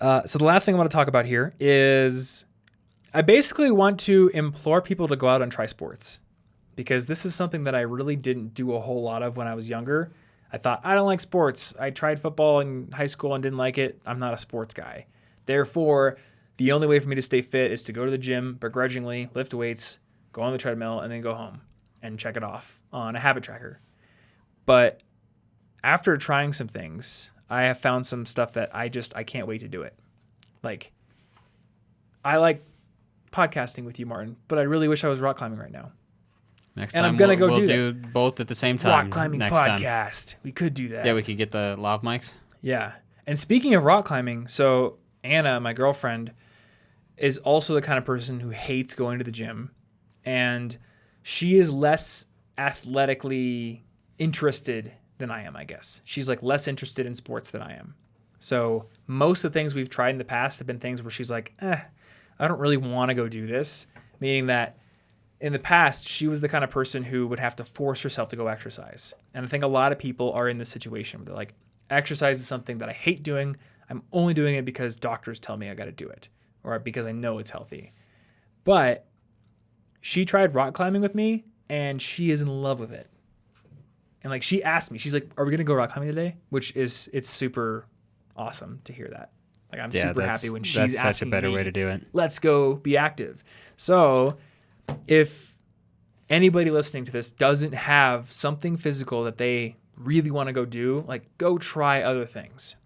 So the last thing I want to talk about here is I basically want to implore people to go out and try sports because this is something that I really didn't do a whole lot of when I was younger. I thought, I don't like sports. I tried football in high school and didn't like it. I'm not a sports guy. Therefore, the only way for me to stay fit is to go to the gym begrudgingly, lift weights, go on the treadmill, and then go home and check it off on a habit tracker. But after trying some things, I have found some stuff that I can't wait to do it. Like, I like podcasting with you, Martin, but I really wish I was rock climbing right now. Next And time I'm gonna we'll do do both at the same time. Rock climbing next podcast. Time. We could do that. Yeah, we could get the lav mics. Yeah. And speaking of rock climbing, so Anna, my girlfriend, is also the kind of person who hates going to the gym. And she is less athletically interested than I am, I guess. She's like less interested in sports than I am. So most of the things we've tried in the past have been things where she's like, I don't really want to go do this. Meaning that in the past, she was the kind of person who would have to force herself to go exercise. And I think a lot of people are in this situation where they're like, exercise is something that I hate doing. I'm only doing it because doctors tell me I got to do it or because I know it's healthy. But she tried rock climbing with me and she is in love with it. And like she asked me, she's like, are we going to go rock climbing today? It's super awesome to hear that. Like I'm super happy when she's asking me. That's such a better way to do it. Let's go be active. So if anybody listening to this doesn't have something physical that they really want to go do, like go try other things.